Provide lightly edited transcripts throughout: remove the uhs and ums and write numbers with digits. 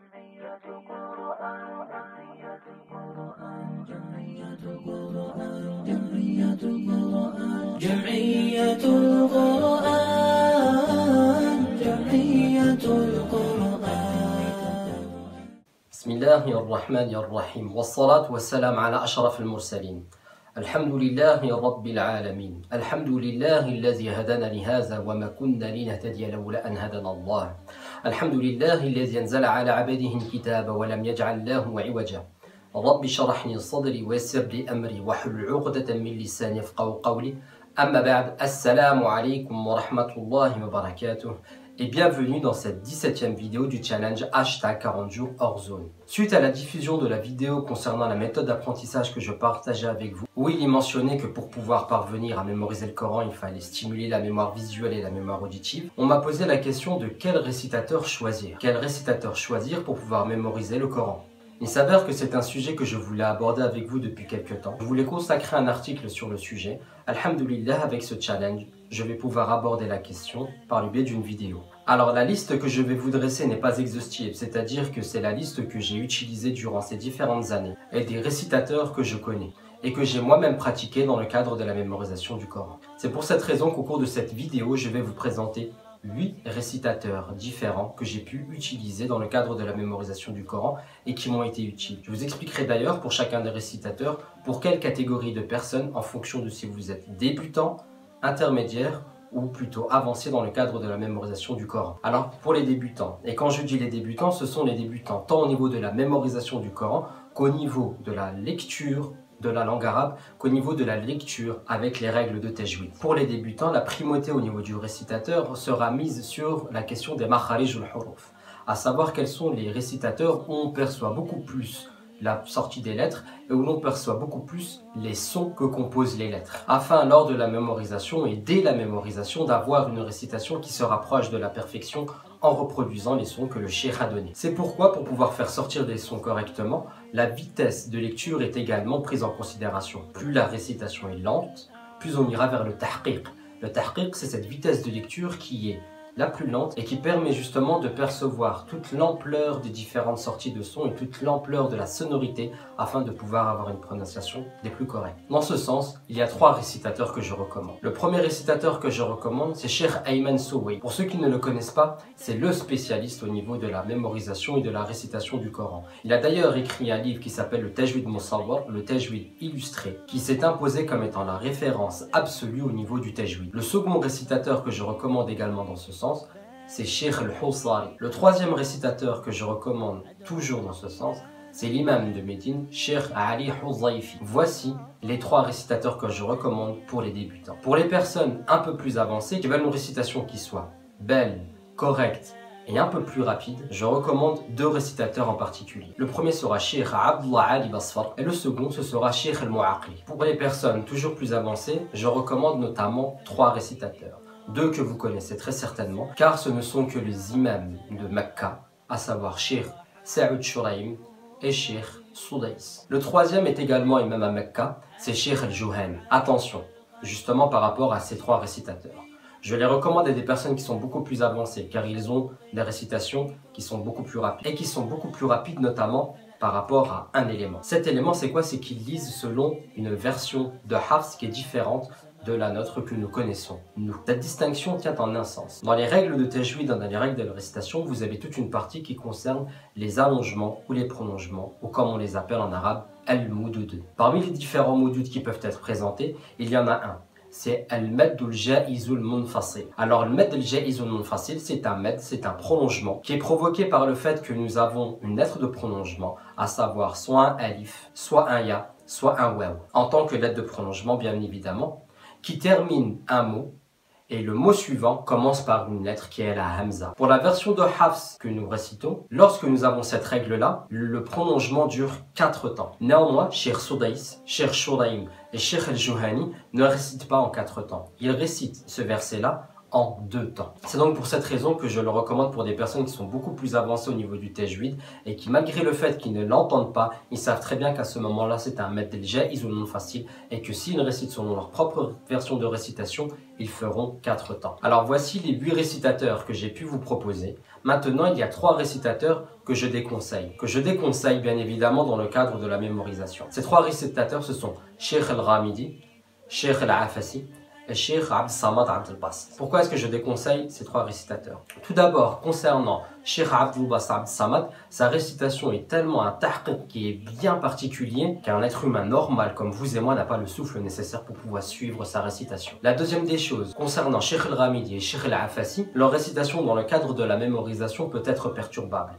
جمعية القرآن جمعية القرآن جمعية القرآن جمعية القرآن جمعية القرآن بسم الله الرحمن الرحيم والصلاة والسلام على أشرف المرسلين. الحمد لله رب العالمين. الحمد لله الذي هدانا لهذا وما كنا لنهتدي لولا أن هدانا الله. الحمد لله الذي أنزل على عبده الكتاب ولم يجعل له عوجا. رب اشرح لي صدري ويسر لي أمري واحلل عقدة من لساني يفقهوا قولي. أما بعد, السلام عليكم ورحمة الله وبركاته. Et bienvenue dans cette 17e vidéo du challenge hashtag 40 jours hors zone. Suite à la diffusion de la vidéo concernant la méthode d'apprentissage que je partageais avec vous, où il est mentionné que pour pouvoir parvenir à mémoriser le Coran, il fallait stimuler la mémoire visuelle et la mémoire auditive, on m'a posé la question de quel récitateur choisir. Quel récitateur choisir pour pouvoir mémoriser le Coran? Il s'avère que c'est un sujet que je voulais aborder avec vous depuis quelques temps. Je voulais consacrer un article sur le sujet. Alhamdulillah, avec ce challenge, je vais pouvoir aborder la question par le biais d'une vidéo. Alors la liste que je vais vous dresser n'est pas exhaustive, c'est-à-dire que c'est la liste que j'ai utilisée durant ces différentes années et des récitateurs que je connais et que j'ai moi-même pratiqué dans le cadre de la mémorisation du Coran. C'est pour cette raison qu'au cours de cette vidéo, je vais vous présenter 8 récitateurs différents que j'ai pu utiliser dans le cadre de la mémorisation du Coran et qui m'ont été utiles. Je vous expliquerai d'ailleurs pour chacun des récitateurs pour quelle catégorie de personnes en fonction de si vous êtes débutant, intermédiaire ou plutôt avancé dans le cadre de la mémorisation du Coran. Alors pour les débutants, et quand je dis les débutants, ce sont les débutants tant au niveau de la mémorisation du Coran qu'au niveau de la lecture de la langue arabe, qu'au niveau de la lecture avec les règles de tajwid. Pour les débutants, la primauté au niveau du récitateur sera mise sur la question des makharij al-huruf, à savoir quels sont les récitateurs où on perçoit beaucoup plus la sortie des lettres et où l'on perçoit beaucoup plus les sons que composent les lettres, afin lors de la mémorisation et dès la mémorisation d'avoir une récitation qui se rapproche de la perfection en reproduisant les sons que le cheikh a donnés. C'est pourquoi pour pouvoir faire sortir des sons correctement, la vitesse de lecture est également prise en considération. Plus la récitation est lente, plus on ira vers le tahqiq. Le tahqiq, c'est cette vitesse de lecture qui est la plus lente et qui permet justement de percevoir toute l'ampleur des différentes sorties de son et toute l'ampleur de la sonorité afin de pouvoir avoir une prononciation des plus correctes. Dans ce sens, il y a 3 récitateurs que je recommande. Le premier récitateur que je recommande, c'est Cheikh Ayman Souwei. Pour ceux qui ne le connaissent pas, c'est le spécialiste au niveau de la mémorisation et de la récitation du Coran. Il a d'ailleurs écrit un livre qui s'appelle le Tajwid Musawwar, le Tajwid illustré, qui s'est imposé comme étant la référence absolue au niveau du Tajwid. Le second récitateur que je recommande également dans ce sens, c'est Cheikh al-Husari. Le troisième récitateur que je recommande toujours dans ce sens, c'est l'imam de Médine, Cheikh Ali Huzaifi. Voici les 3 récitateurs que je recommande pour les débutants. Pour les personnes un peu plus avancées qui veulent une récitation qui soit belle, correcte et un peu plus rapide, je recommande 2 récitateurs en particulier. Le premier sera Cheikh Abdullah Ali Basfar et le second ce sera Cheikh al-Mu'aqli. Pour les personnes toujours plus avancées, je recommande notamment 3 récitateurs. 2 que vous connaissez très certainement, car ce ne sont que les imams de Mecca, à savoir Cheikh Saoud Shuraim et Cheikh Soudais. Le troisième est également imam à Mecca, c'est Cheikh al-Juhani. Attention, justement par rapport à ces 3 récitateurs. Je les recommande à des personnes qui sont beaucoup plus avancées, car ils ont des récitations qui sont beaucoup plus rapides, et qui sont beaucoup plus rapides notamment par rapport à un élément. Cet élément, c'est quoi? C'est qu'ils lisent selon une version de Hafs qui est différente de la nôtre que nous connaissons, nous. Cette distinction tient en un sens. Dans les règles de tajwid, dans les règles de la récitation, vous avez toute une partie qui concerne les allongements ou les prolongements, ou comme on les appelle en arabe, al-moudoud. Parmi les différents moudoud qui peuvent être présentés, il y en a un. C'est al-madd al-jaizul munfasil. Alors le madd al-jaizul munfasil, c'est un madd, c'est un prolongement qui est provoqué par le fait que nous avons une lettre de prolongement, à savoir soit un alif, soit un ya, soit un waw. En tant que lettre de prolongement, bien évidemment, qui termine un mot et le mot suivant commence par une lettre qui est la hamza. Pour la version de Hafs que nous récitons, lorsque nous avons cette règle-là, le prolongement dure 4 temps. Néanmoins, Cheikh Soudais, Cheikh Shuraim et Cheikh al-Juhani ne récitent pas en 4 temps. Ils récitent ce verset-là en 2 temps. C'est donc pour cette raison que je le recommande pour des personnes qui sont beaucoup plus avancées au niveau du tajwid et qui, malgré le fait qu'ils ne l'entendent pas, ils savent très bien qu'à ce moment-là c'est un madd al-jaiz ou non facile et que s'ils récitent selon leur propre version de récitation, ils feront 4 temps. Alors voici les 8 récitateurs que j'ai pu vous proposer Maintenant, il y a 3 récitateurs que je déconseille bien évidemment dans le cadre de la mémorisation. Ces 3 récitateurs, ce sont Cheikh Al-Ghamidi, Cheikh Al-Afasi et Cheikh Abd Samad Abd al-Bast. Pourquoi est-ce que je déconseille ces 3 récitateurs? Tout d'abord, concernant Cheikh Abd al-Bast Abd Samad, sa récitation est tellement un tahqiq qui est bien particulier qu'un être humain normal comme vous et moi n'a pas le souffle nécessaire pour pouvoir suivre sa récitation. La deuxième des choses, concernant Cheikh Al-Ghamidi et Cheikh Al-Afasi, leur récitation dans le cadre de la mémorisation peut être perturbable.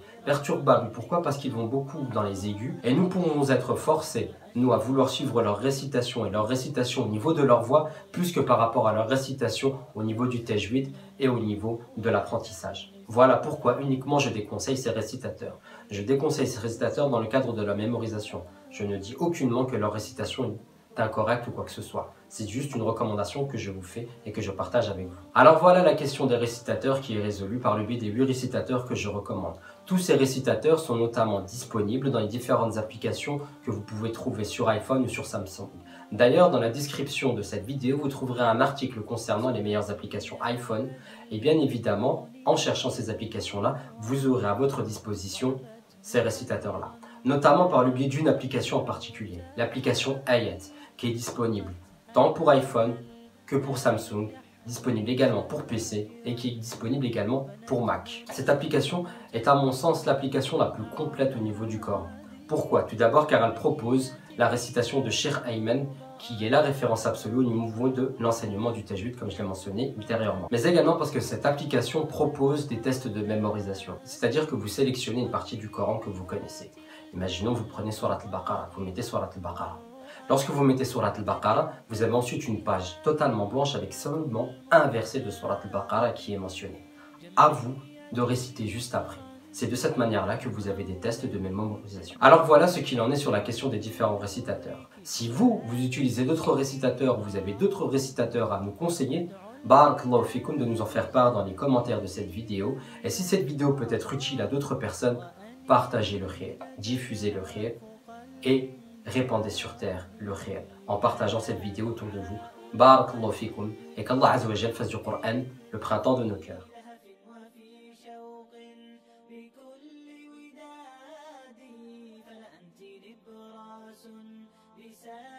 Pourquoi? Parce qu'ils vont beaucoup dans les aigus et nous pourrons être forcés, nous, à vouloir suivre leur récitation et leur récitation au niveau de leur voix plus que par rapport à leur récitation au niveau du tajwid et au niveau de l'apprentissage. Voilà pourquoi uniquement je déconseille ces récitateurs. Je déconseille ces récitateurs dans le cadre de la mémorisation. Je ne dis aucunement que leur récitation est incorrecte ou quoi que ce soit. C'est juste une recommandation que je vous fais et que je partage avec vous. Alors voilà la question des récitateurs qui est résolue par le biais des 8 récitateurs que je recommande. Tous ces récitateurs sont notamment disponibles dans les différentes applications que vous pouvez trouver sur iPhone ou sur Samsung. D'ailleurs, dans la description de cette vidéo, vous trouverez un article concernant les meilleures applications iPhone. Et bien évidemment, en cherchant ces applications-là, vous aurez à votre disposition ces récitateurs-là. Notamment par le biais d'une application en particulier, l'application Ayat, qui est disponible tant pour iPhone que pour Samsung, disponible également pour PC et qui est disponible également pour Mac. Cette application est à mon sens l'application la plus complète au niveau du Coran. Pourquoi? Tout d'abord car elle propose la récitation de Cheikh Ayman qui est la référence absolue au niveau de l'enseignement du tajwid comme je l'ai mentionné ultérieurement. Mais également parce que cette application propose des tests de mémorisation. C'est-à-dire que vous sélectionnez une partie du Coran que vous connaissez. Imaginons vous prenez Surat al-Baqarah, vous mettez Surat al-Baqarah. Lorsque vous mettez Surat al-Baqarah, vous avez ensuite une page totalement blanche avec seulement un verset de Surat al-Baqarah qui est mentionné. À vous de réciter juste après. C'est de cette manière-là que vous avez des tests de mémorisation. Alors voilà ce qu'il en est sur la question des différents récitateurs. Si vous utilisez d'autres récitateurs, vous avez d'autres récitateurs à nous conseiller, barakallahu fikoum de nous en faire part dans les commentaires de cette vidéo. Et si cette vidéo peut être utile à d'autres personnes, partagez le khayr, diffusez le khayr et répandez sur terre le khayr en partageant cette vidéo autour de vous. Barakallahu fikoum et qu'Allah Azza wa Jal fasse du Coran le printemps de nos cœurs.